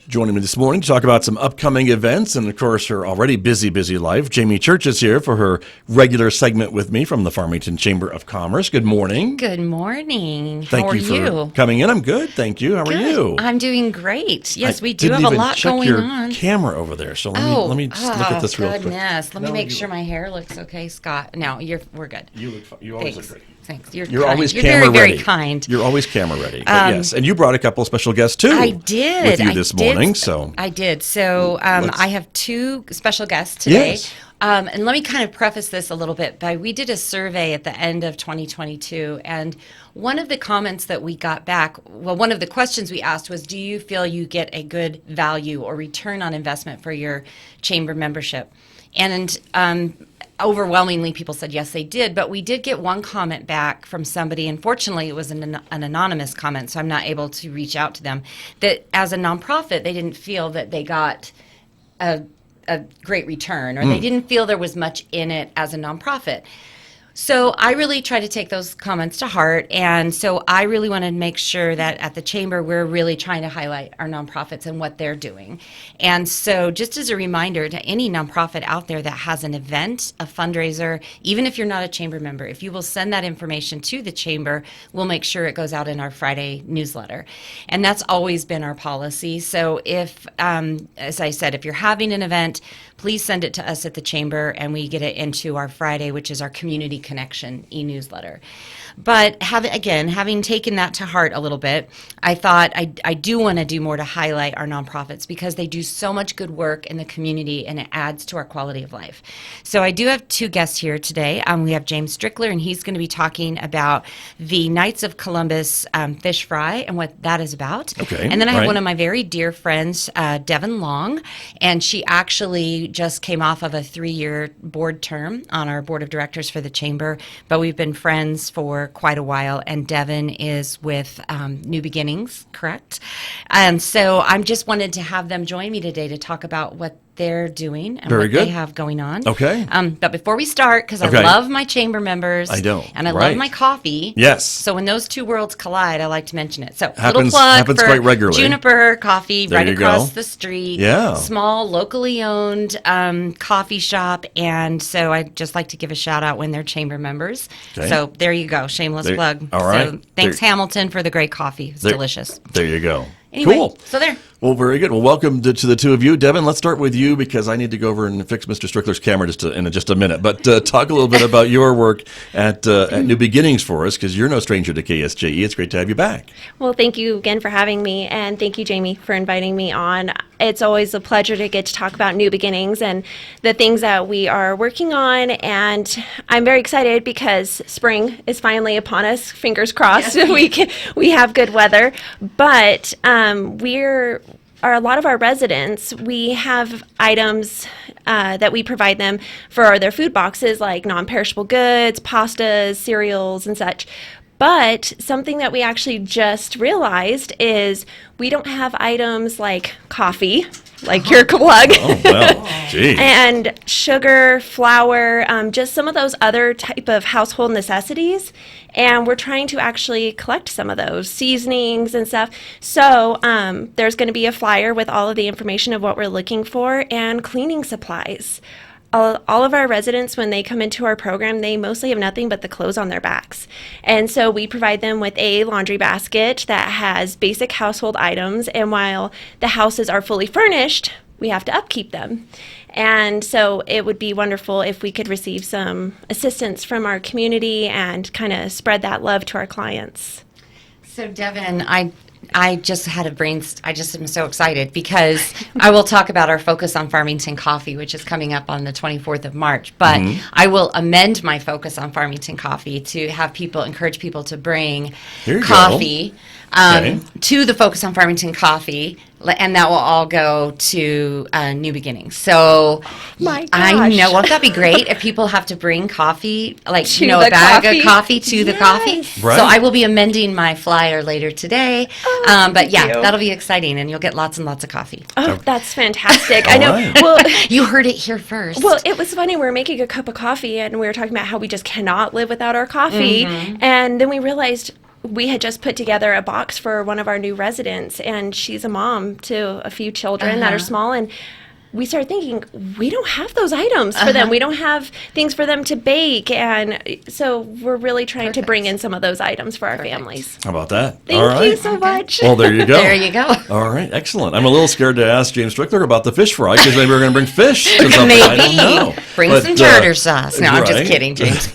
Joining me this morning to talk about some upcoming events and, of course, her already busy life. Jamie Church is here for her regular segment with me from the Farmington Chamber of Commerce. Good morning. Good morning. Thank you for coming in. I'm good, thank you. How are you? I'm doing great. Yes, we do have a lot going on. I didn't even check your camera over there, so let me just look at this real quick. Goodness. Let me make sure my hair looks okay, Scott. No, we're good. You look fine. You always look great. Thanks. You're always You're camera very, ready. very kind. You're always camera ready. Yes, and you brought a couple of special guests too. I did. With you this morning, so I did. So I have two special guests today. Yes. And let me kind of preface this a little bit by we did a survey at the end of 2022, and one of the comments that we got back, well, one of the questions we asked was, do you feel you get a good value or return on investment for your chamber membership? And overwhelmingly, people said yes, they did. But we did get one comment back from somebody. Unfortunately, it was an anonymous comment, so I'm not able to reach out to them. That as a nonprofit, they didn't feel that they got a great return, or they didn't feel there was much in it as a nonprofit. So I really try to take those comments to heart, and so I really want to make sure that at the Chamber we're really trying to highlight our nonprofits and what they're doing. And so just as a reminder to any nonprofit out there that has an event, a fundraiser, even if you're not a Chamber member, if you will send that information to the Chamber, we'll make sure it goes out in our Friday newsletter. And that's always been our policy. So if, as I said, if you're having an event, please send it to us at the Chamber, and we get it into our Friday, which is our Community Connection e-newsletter. But having taken that to heart a little bit, I thought I do want to do more to highlight our nonprofits because they do so much good work in the community and it adds to our quality of life. So I do have two guests here today. We have James Strickler, and he's going to be talking about the Knights of Columbus fish fry and what that is about. Okay. And then I have one of my very dear friends, Devin Long, and she actually just came off of a 3-year board term on our board of directors for the Chamber, but we've been friends for quite a while, and Devin is with New Beginnings, correct? And so I'm just wanted to have them join me today to talk about what they're doing and what they have going on. Okay. But before we start, because I love my Chamber members. I know. And I love my coffee. Yes. So when those two worlds collide, I like to mention it. So happens little plug for quite regularly. Juniper Coffee there right across the street. Yeah. Small, locally owned coffee shop. And so I'd just like to give a shout out when they're Chamber members. Okay. So there you go. Shameless plug. All right. So thanks, Hamilton, for the great coffee. It's delicious. There you go. Anyway, cool. So there. Well, very good. Well, welcome to the two of you. Devin, let's start with you because I need to go over and fix Mr. Strickler's camera in just a minute. But talk a little bit about your work at New Beginnings for us because you're no stranger to KSJE. It's great to have you back. Well, thank you again for having me, and thank you, Jamie, for inviting me on. It's always a pleasure to get to talk about New Beginnings and the things that we are working on, and I'm very excited because spring is finally upon us. Fingers crossed. Yes. we have good weather, but a lot of our residents, we have items that we provide them for their food boxes like non-perishable goods, pastas, cereals, and such. But something that we actually just realized is we don't have items like coffee, like your plug, and sugar, flour, just some of those other type of household necessities. And we're trying to actually collect some of those seasonings and stuff. So there's going to be a flyer with all of the information of what we're looking for and cleaning supplies. All of our residents, when they come into our program, they mostly have nothing but the clothes on their backs. And so we provide them with a laundry basket that has basic household items. And while the houses are fully furnished, we have to upkeep them. And so it would be wonderful if we could receive some assistance from our community and kind of spread that love to our clients. So Devin, I just had I just am so excited because I will talk about our focus on Farmington Coffee, which is coming up on the 24th of March. But I will amend my focus on Farmington Coffee to have encourage people to bring coffee to the focus on Farmington Coffee, and that will all go to New Beginnings. So I know, won't that be great if people have to bring coffee, like a bag of coffee to the coffee? Right. So I will be amending my flyer later today. But that'll be exciting, and you'll get lots and lots of coffee. Oh, that's fantastic. I know. Right. Well, you heard it here first. Well, it was funny. We were making a cup of coffee, and we were talking about how we just cannot live without our coffee. And then we realized we had just put together a box for one of our new residents, and she's a mom to a few children that are small, and we started thinking, we don't have those items for them. We don't have things for them to bake. And so we're really trying to bring in some of those items for our families. How about that? Thank you so much. Well, there you go. There you go. All right, excellent. I'm a little scared to ask James Strickler about the fish fry because maybe we're going to bring fish to something. Maybe. I don't know. Bring But, some tartar sauce. No, I'm right. just kidding, James.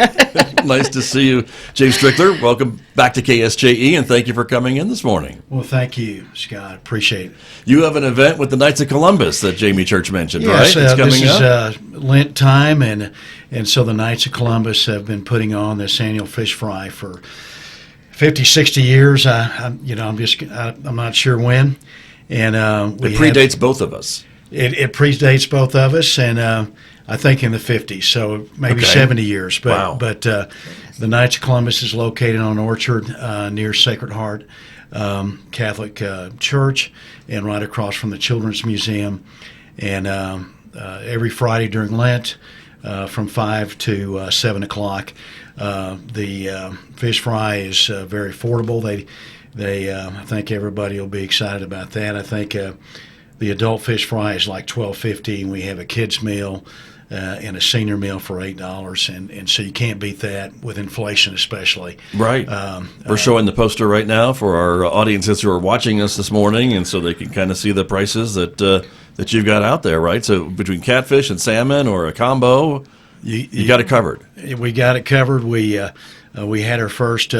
Nice to see you, James Strickler. Welcome back to KSJE, and thank you for coming in this morning. Well, thank you, Scott. Appreciate it. You have an event with the Knights of Columbus that Jamie Church mentioned, Yes, right? It's coming this up. is Lent time, and so the Knights of Columbus have been putting on this annual fish fry for 50, 60 years. I'm not sure when, and It predates both of us. It predates both of us, and I think in the 50s, so maybe Okay. 70 years. But Wow. but the Knights of Columbus is located on Orchard near Sacred Heart Catholic Church, and right across from the Children's Museum. And every Friday during Lent, from 5 to 7 o'clock, the fish fry is very affordable. I think everybody will be excited about that. I think the adult fish fry is like $12.50, and we have a kids meal and a senior meal for $8, and so you can't beat that with inflation, especially. Right. We're showing the poster right now for our audiences who are watching us this morning, and so they can kind of see the prices that you've got out there, right? So between catfish and salmon or a combo, you got it covered. We got it covered. We had our first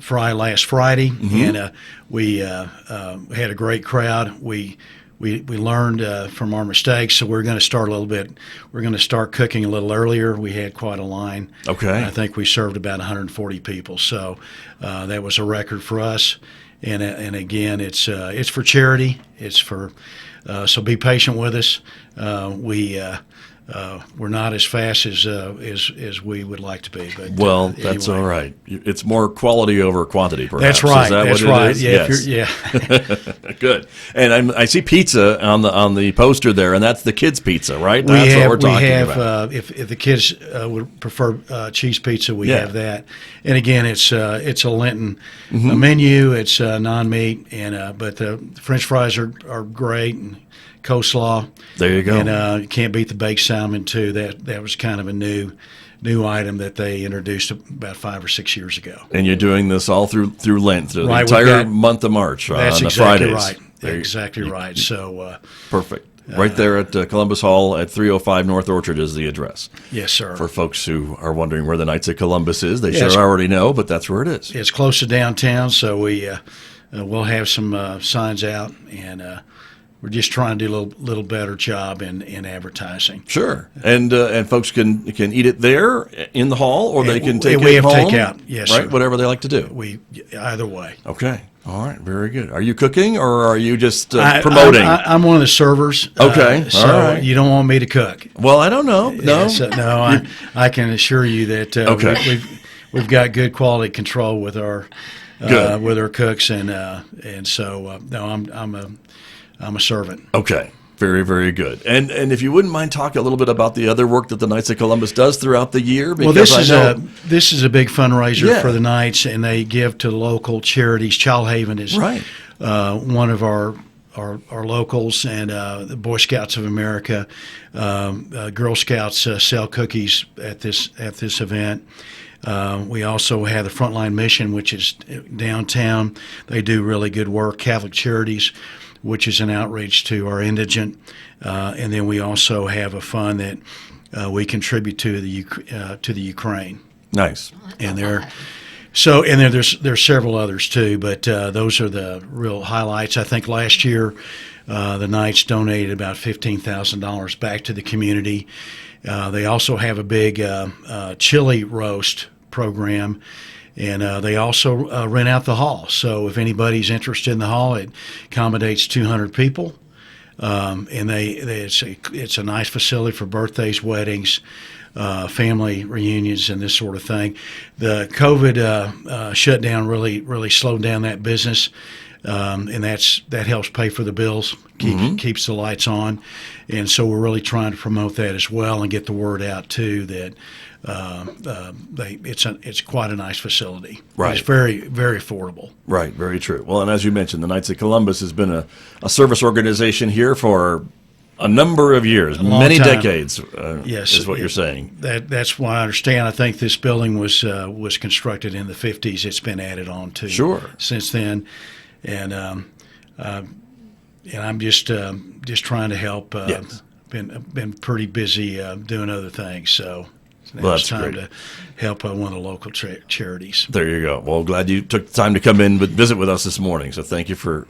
fry last Friday, and we had a great crowd. We learned from our mistakes, so we're going to start a little bit. We're going to start cooking a little earlier. We had quite a line. Okay. I think we served about 140 people, so that was a record for us. And again, it's for charity. It's for so be patient with us. We're not as fast as we would like to be. But Well, that's anyway. all right. It's more quality over quantity, perhaps. That's right. Is that That's what right. it is? Yeah. Yes. Good. And I see pizza on the poster there, and that's the kids' pizza, right? That's what we're talking about. If the kids would prefer cheese pizza, we Yeah. have that. And again, it's a Lenten menu. It's non-meat, and but the French fries are great, and coleslaw. There you go. And you can't beat the baked salmon too. That was kind of a new item that they introduced about 5 or 6 years ago. And you're doing this all through Lent, through Right, the we've entire got- month of March That's on the exactly Fridays. right. There you- Exactly right. So Perfect. Right there at Columbus Hall at 305 North Orchard is the address. yes, sir. For folks who are wondering where the Knights of Columbus is, they Yes. sure already know, but that's where it is. It's close to downtown, so we'll have some signs out, and we're just trying to do a little better job in advertising. Sure, and folks can eat it there in the hall, or they can take we it have home. takeout. Yes, right. sir. Whatever they like to do. Either way. Okay, all right, very good. Are you cooking, or are you just promoting? I'm one of the servers. Okay, so all right. you don't want me to cook. Well, I don't know. No, Yeah, so, no, I can assure you that Okay. we've got good quality control with our Good. with our cooks, and so no, I'm a servant. Okay. Very, very good. And if you wouldn't mind talking a little bit about the other work that the Knights of Columbus does throughout the year, because Well, this is a big fundraiser Yeah. for the Knights, and they give to local charities. Child Haven is Right. one of our locals, and the Boy Scouts of America, Girl Scouts sell cookies at this event. We also have the Frontline Mission, which is downtown. They do really good work. Catholic Charities, which is an outreach to our indigent, and then we also have a fund that we contribute to the Ukraine. Nice. And there's several others too, but those are the real highlights. I think last year the Knights donated about $15,000 back to the community. They also have a big chili roast program, and they also rent out the hall. So if anybody's interested in the hall, it accommodates 200 people, and it's a nice facility for birthdays, weddings, family reunions, and this sort of thing. The COVID shutdown really slowed down that business. and that helps pay for the bills, keeps the lights on, and so we're really trying to promote that as well and get the word out too that it's quite a nice facility. Right. It's very, very affordable. Right, very true. Well, and as you mentioned, the Knights of Columbus has been a service organization here for a number of years, many time. decades. Yes, is what you're saying. That's what I understand. I think this building was constructed in the 50s. It's been added on to since then, and I'm just trying to help. Yes. Been pretty busy doing other things, so. Well, it's that's time great. to help one of the local charities. There you go. Well, glad you took the time to come in visit with us this morning. So thank you for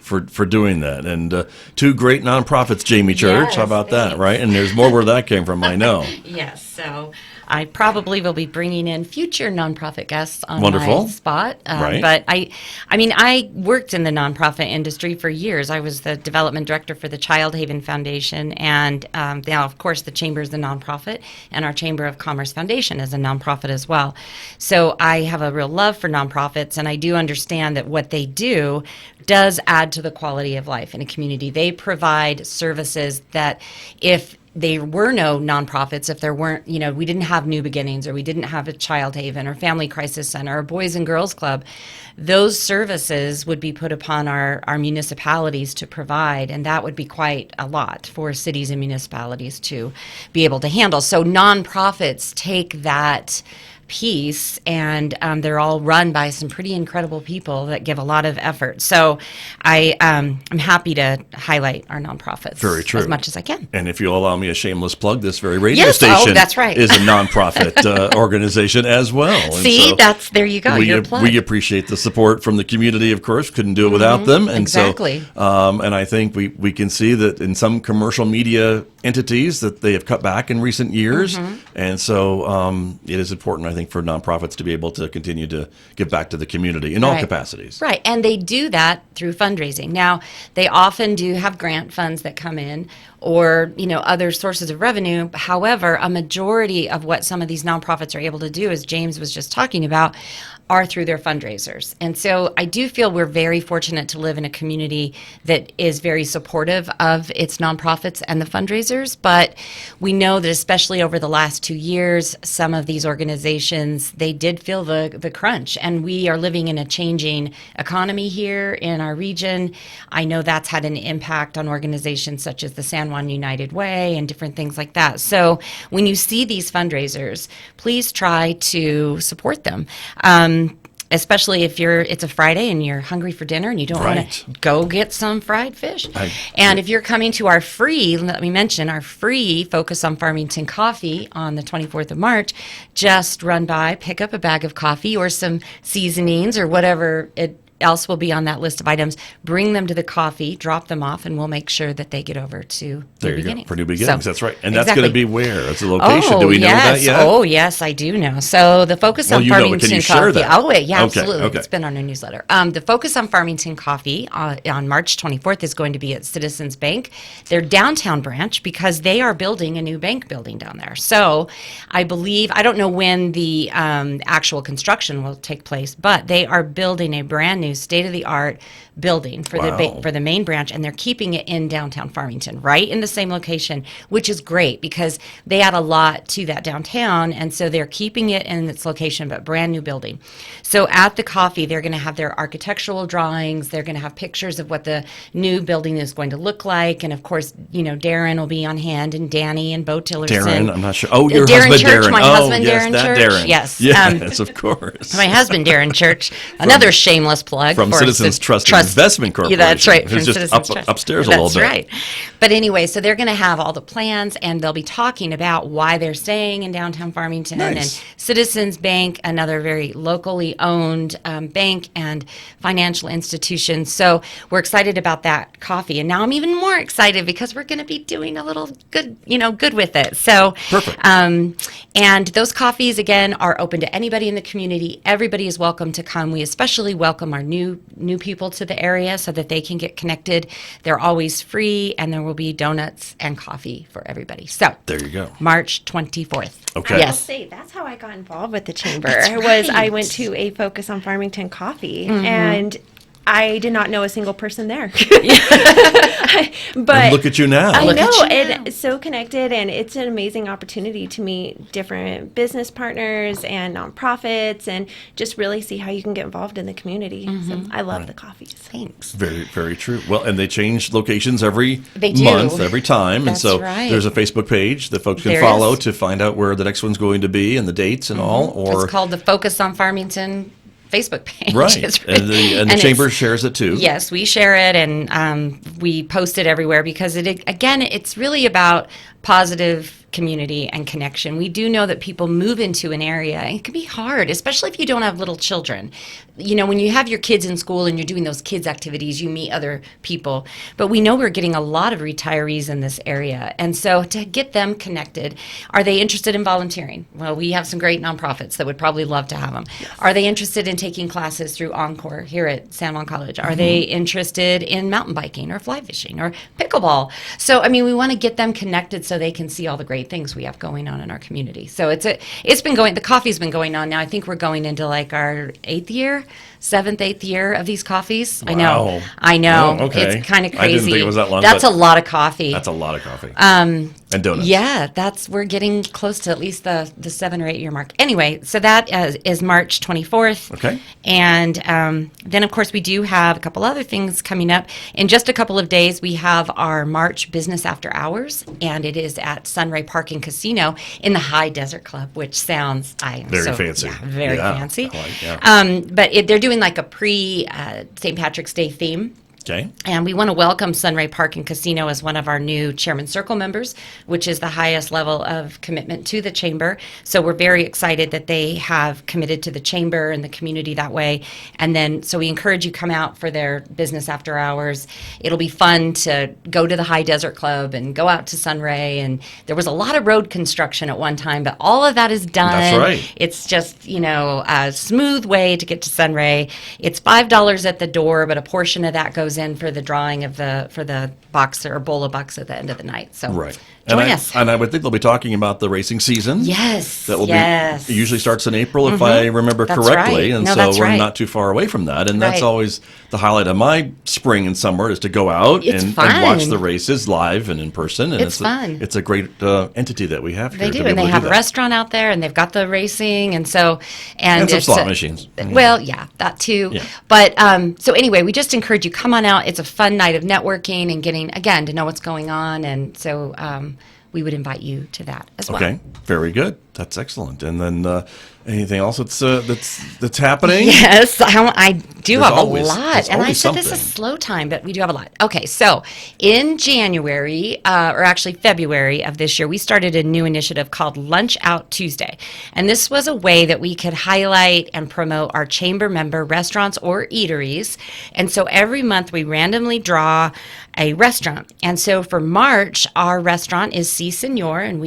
doing that. And two great nonprofits, Jamie Church. Yes, How about that, thanks. right? And there's more where that came from, I know. Yes, so I probably will be bringing in future nonprofit guests on Wonderful. my spot. Right. But I worked in the nonprofit industry for years. I was the development director for the Child Haven Foundation, and now, of course, the Chamber is the nonprofit, and our Chamber of Commerce Foundation is a nonprofit as well. So I have a real love for nonprofits, and I do understand that what they do does add to the quality of life in a community. They provide services that if there were no nonprofits, if there weren't, we didn't have New Beginnings, or we didn't have a Child Haven or Family Crisis Center or Boys and Girls Club, those services would be put upon our municipalities to provide, and that would be quite a lot for cities and municipalities to be able to handle. So nonprofits take that piece, and they're all run by some pretty incredible people that give a lot of effort. So I'm happy to highlight our nonprofits Very true. as much as I can. And if you'll allow me a shameless plug, this very radio Yes, station that's right. is a nonprofit organization as well. And See, so there you go. Your plug. we appreciate the support from the community, of course. Couldn't do it without them. And exactly. So, and I think we can see that in some commercial media entities that they have cut back in recent years. And so it is important, I think, for nonprofits to be able to continue to give back to the community in all capacities. Right, and they do that through fundraising. Now, they often do have grant funds that come in, or other sources of revenue. However, a majority of what some of these nonprofits are able to do, as James was just talking about, are through their fundraisers. And so I do feel we're very fortunate to live in a community that is very supportive of its nonprofits and the fundraisers. But we know that especially over the last 2 years, some of these organizations, they did feel the crunch. And we are living in a changing economy here in our region. I know that's had an impact on organizations such as the San Juan United Way and different things like that. So when you see these fundraisers, please try to support them. Especially if it's a Friday and you're hungry for dinner and you don't want to go get some fried fish. And if you're coming to our free, let me mention, our free Focus on Farmington coffee on the 24th of March, just run by, pick up a bag of coffee or some seasonings or whatever else will be on that list of items, bring them to the coffee, drop them off, and we'll make sure that they get over to New Beginnings. For New Beginnings, So, that's right. And that's going to be where? That's the location. Oh, Do we know that yet? Oh, yes, I do know. So the Focus on Farmington Can you Coffee. share that? Oh, wait, yeah, Okay, absolutely. okay. It's been on our newsletter. The Focus on Farmington Coffee on March 24th is going to be at Citizens Bank, their downtown branch, because they are building a new bank building down there. So I don't know when the actual construction will take place, but they are building a brand new state-of-the-art building for the main branch, and they're keeping it in downtown Farmington, right in the same location, which is great because they add a lot to that downtown, and so they're keeping it in its location, but brand new building. So at the coffee, they're going to have their architectural drawings, they're going to have pictures of what the new building is going to look like, and of course, Darren will be on hand, and Danny and Bo Tillerson. Darren, I'm not sure. Oh, your Darren husband, Church, Darren. my husband, yes, Darren that Church. Darren. Yes. Yes, of course. My husband, Darren Church, another shameless plug From for Citizens Trust Investment Corporation. Yeah, that's right. Who's From just Citizens Trust. upstairs a little bit. That's right. But anyway, so they're going to have all the plans, and they'll be talking about why they're staying in downtown Farmington. Nice. And Citizens Bank, another very locally owned bank and financial institution. So we're excited about that coffee. And now I'm even more excited because we're going to be doing a little good with it. So Perfect. And those coffees, again, are open to anybody in the community. Everybody is welcome to come. We especially welcome our new people to the area so that they can get connected. They're always free, and there will be donuts and coffee for everybody. So There you go. March 24th. Okay. I will Yes. say that's how I got involved with the chamber. That's Was I right. went to a Focus on Farmington coffee, and I did not know a single person there. And But look at you now. I Look at know, you and now. it's so connected, and it's an amazing opportunity to meet different business partners and nonprofits, and just really see how you can get involved in the community. So I love the coffees. Thanks. Very, very true. Well, and they change locations every They do. month, every time. That's and so right. there's a Facebook page that folks can There follow is. to find out where the next one's going to be and the dates and all. Or It's called the Focus on Farmington Facebook page. right. It's And the it's- chamber shares it too. Yes, we share it, and we post it everywhere because it's really about positive community and connection. We do know that people move into an area, and it can be hard, especially if you don't have little children. You know, when you have your kids in school and you're doing those kids activities, you meet other people. But we know we're getting a lot of retirees in this area. And so to get them connected, are they interested in volunteering? Well, we have some great nonprofits that would probably love to have them. Yes. Are they interested in taking classes through Encore here at San Juan College? Are they interested in mountain biking or fly fishing or pickleball? So, I mean, we want to get them connected so they can see all the great things we have going on in our community. So it's been going, the coffee's been going on now. I think we're going into like our 8th, year of these coffees. Wow. I know. Oh, okay. It's kind of I crazy. didn't think it was that long, That's but a lot of coffee. That's a lot of coffee. And donuts. Yeah, we're getting close to at least the 7 or 8 year mark. Anyway, so that is March 24th. Okay. And then, of course, we do have a couple other things coming up. In just a couple of days, we have our March Business After Hours, and it is at Sunray Park and Casino in the High Desert Club, which sounds Very fancy. Yeah, very Yeah, fancy. I like, yeah. But they're doing like a pre-St. Patrick's Day theme. Okay. And we want to welcome Sunray Park and Casino as one of our new Chairman Circle members, which is the highest level of commitment to the Chamber. So we're very excited that they have committed to the Chamber and the community that way. And then, so we encourage you come out for their business after hours. It'll be fun to go to the High Desert Club and go out to Sunray. And there was a lot of road construction at one time, but all of that is done. That's right. It's just, a smooth way to get to Sunray. It's $5 at the door, but a portion of that goes in for the drawing for the box or bowl of bucks at the end of the night. So Right. join us. And I would think they'll be talking about the racing season. Yes. That will yes. be, it usually starts in April, if I remember That's correctly. right. And No, so that's we're right. not too far away from that. And that's Right. always the highlight of my spring and summer is to go out It's and fun. watch the races live and in person. And It's fun. It's a great entity that we have here. They to do, be and able they to have do a that. restaurant out there, and they've got the racing, and so And some it's slot machines. Well, yeah, that too. Yeah. But so anyway, we just encourage you come on out. It's a fun night of networking and getting again to know what's going on, and so we would invite you to that as well. Okay, very good. That's excellent. And then anything else that's happening? Yes, I do There's have always- a lot. there's And I always said this is something. slow time, but we do have a lot. Okay, so in January, or actually February of this year, we started a new initiative called Lunch Out Tuesday. And this was a way that we could highlight and promote our chamber member restaurants or eateries. And so every month we randomly draw a restaurant. And so for March, our restaurant is Si Senor, and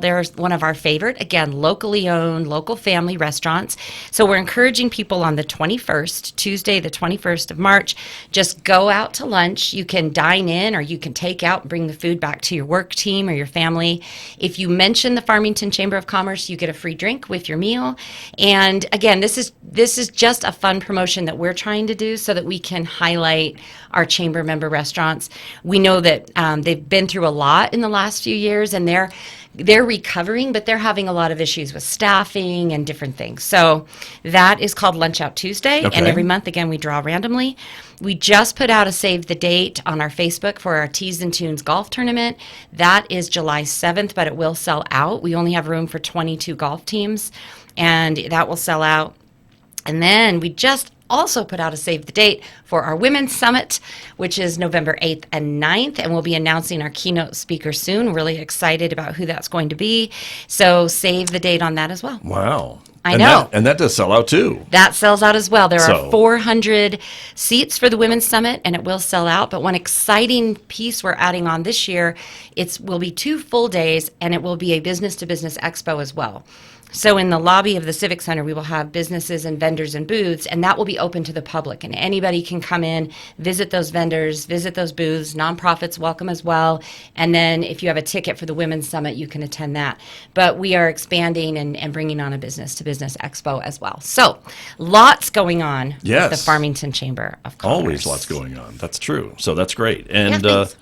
they're one of our favorite, again, locally owned, local family restaurants. So we're encouraging people on the 21st, Tuesday, the 21st of March, just go out to lunch. You can dine in or you can take out and bring the food back to your work team or your family. If you mention the Farmington Chamber of Commerce, you get a free drink with your meal. And again, this is just a fun promotion that we're trying to do so that we can highlight our chamber member restaurants. We know that they've been through a lot in the last few years, and they're recovering, but they're having a lot of issues with staffing and different things. So that is called Lunch Out Tuesday, Okay. and every month, again, we draw randomly. We just put out a save the date on our Facebook for our Tees and Tunes golf tournament. That is July 7th, but it will sell out. We only have room for 22 golf teams, and that will sell out. And then we just also put out a save the date for our Women's Summit, which is November 8th and 9th, and we'll be announcing our keynote speaker soon. We're really excited about who that's going to be. So save the date on that as well. Wow. I And know. and that does sell out too. That sells out as well. There So- are 400 seats for the Women's Summit, and it will sell out. But one exciting piece we're adding on this year, will be 2 full days, and it will be a business-to-business expo as well. So in the lobby of the Civic Center, we will have businesses and vendors and booths, and that will be open to the public. And anybody can come in, visit those vendors, visit those booths. Nonprofits welcome as well. And then if you have a ticket for the Women's Summit, you can attend that. But we are expanding and bringing on a business-to-business expo as well. So lots going on Yes. with the Farmington Chamber of Commerce. Always lots going on. That's true. So that's great. And thanks.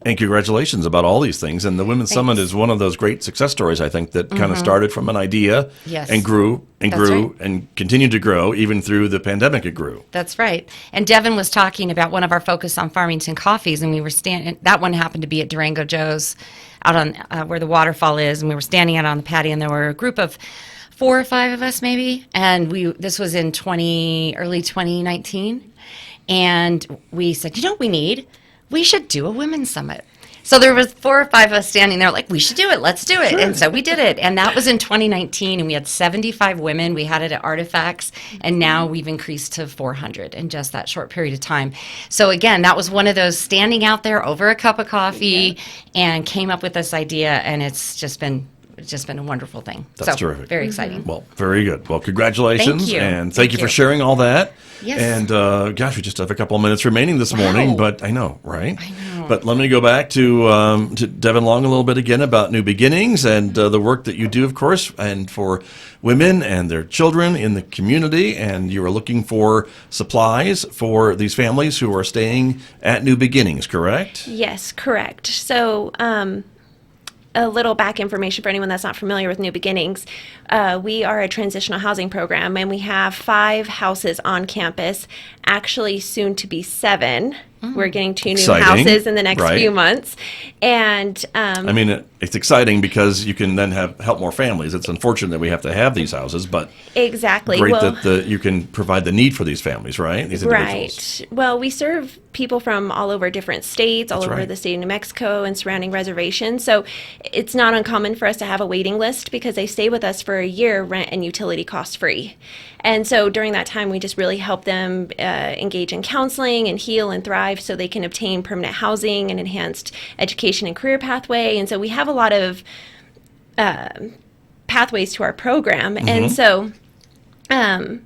and congratulations about all these things. And the Women's Summit Thanks. is one of those great success stories, I think, that kind of started from an idea Yes. and grew and That's grew right. and continued to grow even through the pandemic. It grew. That's right. And Devin was talking about one of our focus on Farmington coffees, and we were standing. That one happened to be at Durango Joe's, out on where the waterfall is, and we were standing out on the patio, and there were a group of 4 or 5 of us maybe, and this was in early 2019, and we said, you know what we should do a women's summit. So there was 4 or 5 of us standing there like, we should do it, let's do it. And so we did it. And that was in 2019, and we had 75 women. We had it at Artifacts, and now we've increased to 400 in just that short period of time. So again, that was one of those standing out there over a cup of coffee and came up with this idea, and it's just been a wonderful thing. That's so, terrific. Very exciting. Well, very good. Well, congratulations. Thank you. And thank you for you. sharing all that. Yes. And gosh, we just have a couple of minutes remaining this morning, Wow. but I know, right? I know. But let me go back to Devin Long a little bit again about New Beginnings and the work that you do, of course, and for women and their children in the community. And you are looking for supplies for these families who are staying at New Beginnings, correct? Yes, correct. So, a little back information for anyone that's not familiar with New Beginnings. We are a transitional housing program, and we have 5 houses on campus, actually soon to be 7. We're getting 2 new Exciting. houses in the next Right. few months. And I mean, it's exciting because you can then help more families. It's unfortunate that we have to have these houses, but exactly. great well, that you can provide the need for these families, right? These individuals. Right. Well, we serve people from all over different states, all That's over right. the state of New Mexico and surrounding reservations. So it's not uncommon for us to have a waiting list because they stay with us for a year, rent and utility cost free. And so during that time, we just really help them engage in counseling and heal and thrive so they can obtain permanent housing and enhanced education and career pathway. And so we have a lot of pathways to our program. And so I'm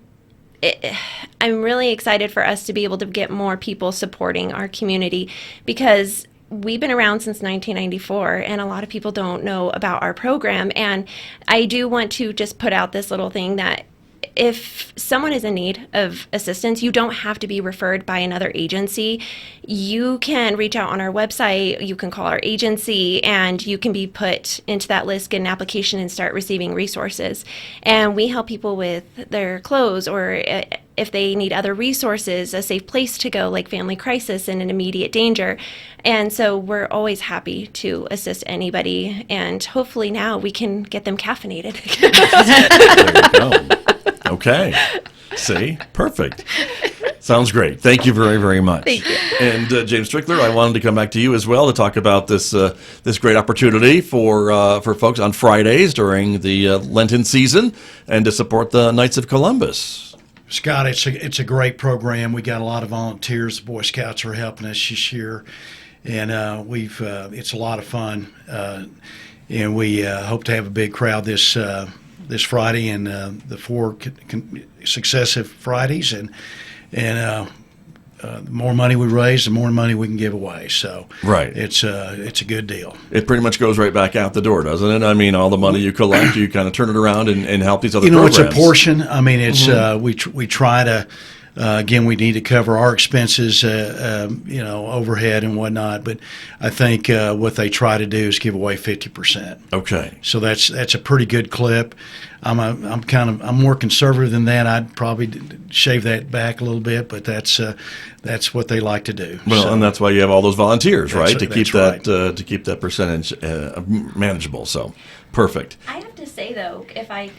really excited for us to be able to get more people supporting our community because we've been around since 1994 and a lot of people don't know about our program. And I do want to just put out this little thing that if someone is in need of assistance, you don't have to be referred by another agency. You can reach out on our website, you can call our agency, and you can be put into that list, get an application, and start receiving resources. And we help people with their clothes or if they need other resources, a safe place to go like family crisis and an immediate danger. And so we're always happy to assist anybody, and hopefully now we can get them caffeinated. There you go. Okay. See? Perfect. Sounds great. Thank you very, very much. Thank you. And James Strickler, I wanted to come back to you as well to talk about this this great opportunity for folks on Fridays during the Lenten season and to support the Knights of Columbus. Scott, it's a great program. We got a lot of volunteers. The Boy Scouts are helping us this year, and it's a lot of fun. And we hope to have a big crowd this Friday and the 4 successive Fridays, and the more money we raise, the more money we can give away. So Right. it's a good deal. It pretty much goes right back out the door, doesn't it? I mean, all the money you collect, you kind of turn it around and help these other programs. It's a portion. I mean, it's we try to. Again, we need to cover our expenses, overhead and whatnot. But I think what they try to do is give away 50%. Okay. So that's a pretty good clip. I'm more conservative than that. I'd probably shave that back a little bit, but that's what they like to do. Well, So and that's why you have all those volunteers, right? To keep that's that to keep that percentage manageable. So perfect. I have to say though,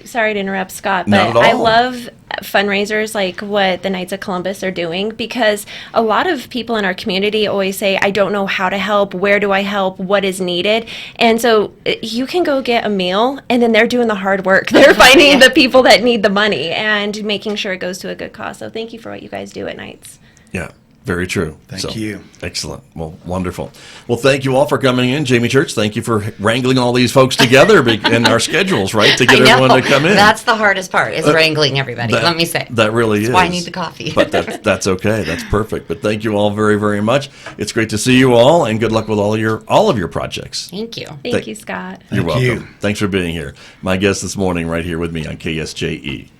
sorry to interrupt, Scott, Not but at I all. love fundraisers like what the Knights of Columbus are doing because a lot of people in our community always say, I don't know how to help, where do I help, what is needed? And so you can go get a meal and then they're doing the hard work. They're finding the people that need the money and making sure it goes to a good cause. So thank you for what you guys do at Knights. Yeah. Very true. Thank you. Excellent. Well, wonderful. Well, thank you all for coming in. Jamie Church, thank you for wrangling all these folks together in our schedules, right, to get I know. everyone to come in. That's the hardest part, is wrangling everybody, let me say. That really is. That's why I need the coffee. But that's okay. That's perfect. But thank you all very, very much. It's great to see you all, and good luck with all of your projects. Thank you. Thank you, Scott. You're Thank welcome. you. Thanks for being here. My guest this morning right here with me on KSJE.